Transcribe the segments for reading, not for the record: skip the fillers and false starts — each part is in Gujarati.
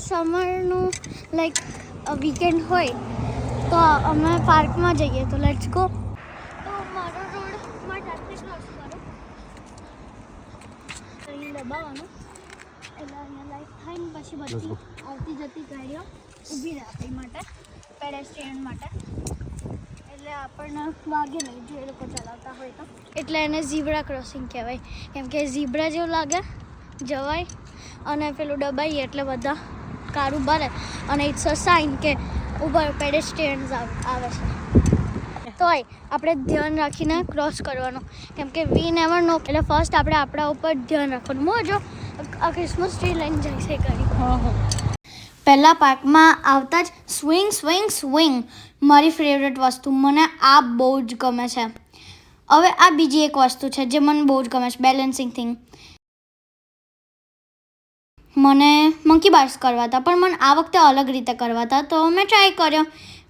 સમરનું લાઈક વીકેન્ડ હોય તો અમે પાર્કમાં જઈએ તો લેટ્સ ગો. તો મારો રોડમાં ટ્રાફિક ક્રોસ કરો અહીં દબાવવાનું એટલે અહીંયા લાઈટ થાય ને પછી બધી આવતી જતી ગાડીઓ ઊભી રહે આપણી માટે પેડેસ્ટ્રિયન માટે, એટલે આપણને વાગે નહીં જો એ લોકો ચલાવતા હોય તો. એટલે એને ઝીબ્રા ક્રોસિંગ કહેવાય, કેમ કે ઝીબ્રા જેવું લાગે, જવાય અને પેલું દબાઈએ એટલે બધા કાર ઊભા રહે અને ઇટ્સ અ સાઇન કે ઉપર પેડેસ્ટ્રિયન્સ આવે છે. તોય આપણે ધ્યાન રાખીને ક્રોસ કરવાનું, કેમ કે વી નેવર નો. એટલે ફર્સ્ટ આપણે આપણા ઉપર ધ્યાન રાખવાનું. હું જો આ ક્રિસમસ ટ્રી લઈને જાય છે કરી પહેલાં પાર્કમાં આવતા જ સ્વિંગ સ્વિંગ સ્વિંગ મારી ફેવરેટ વસ્તુ, મને આ બહુ જ ગમે છે. હવે આ બીજી એક વસ્તુ છે જે મને બહુ જ ગમે છે, બેલેન્સિંગ થિંગ. મને મંકી બાર્સ કરવા હતા પણ મને આ વખતે અલગ રીતે કરવા હતા તો મેં ટ્રાય કર્યો,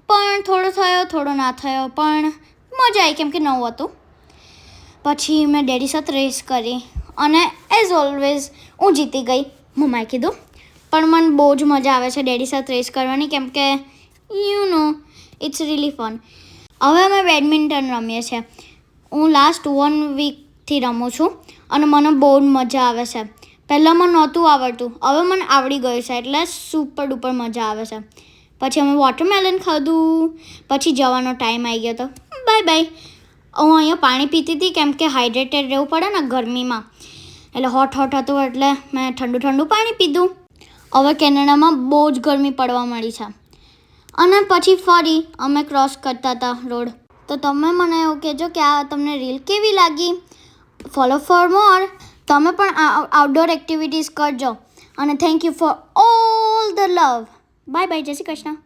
પણ થોડો થયો થોડો ના થયો, પણ મજા આવી કેમ કે નવું હતું. પછી મેં ડેડી સાથે રેસ કરી અને એઝ ઓલવેઝ હું જીતી ગઈ, મમ્માએ કીધું. પણ મને બહુ જ મજા આવે છે ડેડી સાથે રેસ કરવાની, કેમ કે you know it's really fun. હવે અમે બેડમિન્ટન રમીએ છીએ. હું લાસ્ટ 1 વીકથી રમું છું અને મને બહુ જ મજા આવે છે. પહેલાં મને નહોતું આવડતું, હવે મને આવડી ગયું છે એટલે સુપર ડુપર મજા આવે છે. પછી અમે વોટરમેલન ખાધું, પછી જવાનો ટાઈમ આવી ગયો હતો, બાય બાય. હું અહીંયા પાણી પીતી હતી કેમ કે હાઇડ્રેટેડ રહેવું પડે ને ગરમીમાં, એટલે હોટ હતું એટલે મેં ઠંડુ પાણી પીધું. હવે કેનેડામાં બહુ જ ગરમી પડવા મળી છે અને પછી ફરી અમે ક્રોસ કરતા હતા રોડ. તો તમે મને એવું કહેજો કે આ તમને રીલ કેવી લાગી. Follow for more. તમે પણ આઉટડોર એક્ટિવિટીઝ કરજો અને thank you for all the love. Bye bye, જય શ્રી કૃષ્ણ.